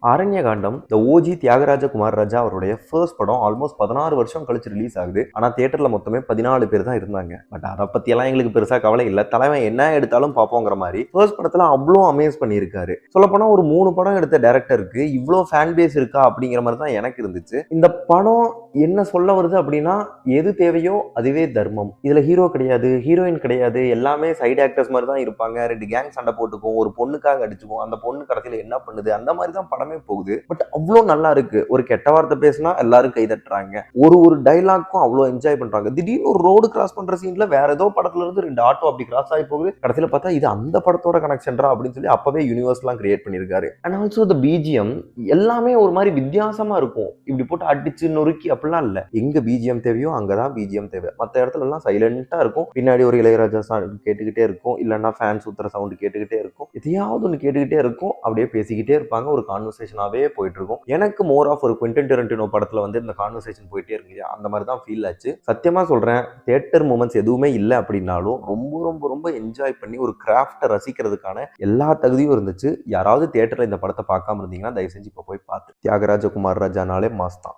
அரண்யகாண்டம் இந்த ஓஜி தியாகராஜ குமார் ராஜா அவருடைய ஃபர்ஸ்ட் படம் ஆல்மோஸ்ட் 16 வருஷம் கழிச்சு ரிலீஸ் ஆகுது. ஆனா தியேட்டர்ல மொத்தமே 14 பேர் தான் இருந்தாங்க. பட் அதை பத்தி எல்லாம் எங்களுக்கு பெருசா கவலை இல்லை. தலைவன் என்ன எடுத்தாலும் பார்ப்போங்கிற மாதிரி ஃபர்ஸ்ட் படத்துல அவ்வளோ அமேஸ் பண்ணியிருக்காரு. சொல்ல போனா ஒரு 3 படம் எடுத்த டைரக்டருக்கு இவ்வளோ ஃபேன் பேஸ் இருக்கா அப்படிங்கிற மாதிரி தான் எனக்கு இருந்துச்சு. இந்த படம் என்ன சொல்ல வருது அப்படின்னா, எது தேவையோ அதுவே தர்மம். இதுல ஹீரோ கிடையாது, ஹீரோயின் கிடையாது, எல்லாமே சைடு ஆக்டர்ஸ் மாதிரி தான் இருப்பாங்க. 2 கேங் சண்டை போட்டுக்கும், ஒரு பொண்ணுக்காக அடிச்சுக்கும், அந்த பொண்ணு கடைசியில என்ன பண்ணுது, அந்த மாதிரி தான் படமே போகுது. பட் அவ்வளோ நல்லா இருக்கு. ஒரு கெட்ட வார்த்தை பேசினா எல்லாரும் கை தட்டுறாங்க. ஒரு டைலாக்கும் அவ்வளோ என்ஜாய் பண்றாங்க. திடீர்னு ஒரு ரோடு கிராஸ் பண்ற சீன்ல வேற ஏதோ படத்துல இருந்து 2 ஆட்டோ அப்படி கிராஸ் ஆகி போகுது. கடைசியில பார்த்தா இது அந்த படத்தோட கனெக்ஷன்ரா அப்படின்னு சொல்லி அப்பவே யூனிவர்ஸ்லாம் கிரியேட் பண்ணியிருக்காரு. அண்ட் ஆல்சோ த பிஜிஎம் எல்லாமே ஒரு மாதிரி வித்தியாசமா இருக்கும். இப்படி போட்டு அடிச்சு நொறுக்கி அப்படிலாம் இல்ல. எங்க பிஜிஎம் தேவையோ அங்கதான் பிஜிஎம் தேவை. மற்ற இடத்துல எல்லாம் சைலண்டா இருக்கும். பின்னாடி ஒரு இளையராஜா சாங் கேட்டுக்கிட்டே இருக்கும், இல்லைன்னா ஃபேன் சுத்துற சவுண்ட் கேட்டுக்கிட்டே இருக்கும், எதையாவது ஒன்று கேட்டுக்கிட்டே இருக்கும். அப்படியே பேசிக்கிட்டே இருப்பாங்க. ஒரு கான்வர்சேஷனாவே போயிட்டு இருக்கும். எனக்கு மோர் ஆஃப் ஒரு குவிண்டன் டெரண்டினோ படத்துல வந்து இந்த கான்வர்சேஷன் போயிட்டே இருக்கு, அந்த மாதிரி தான் ஃபீல் ஆச்சு. சத்தியமா சொல்றேன், தியேட்டர் மூமெண்ட்ஸ் எதுவுமே இல்லை அப்படின்னாலும் ரொம்ப ரொம்ப ரொம்ப என்ஜாய் பண்ணி ஒரு கிராஃப்டை ரசிக்கிறதுக்கான எல்லா தகுதியும் இருந்துச்சு. யாராவது தியேட்டர்ல இந்த படத்தை பார்க்காம இருந்தீங்கன்னா தயவு செஞ்சு இப்போ போய் பார்த்து. தியாகராஜ குமார் ராஜானாலே மாஸ் தான்.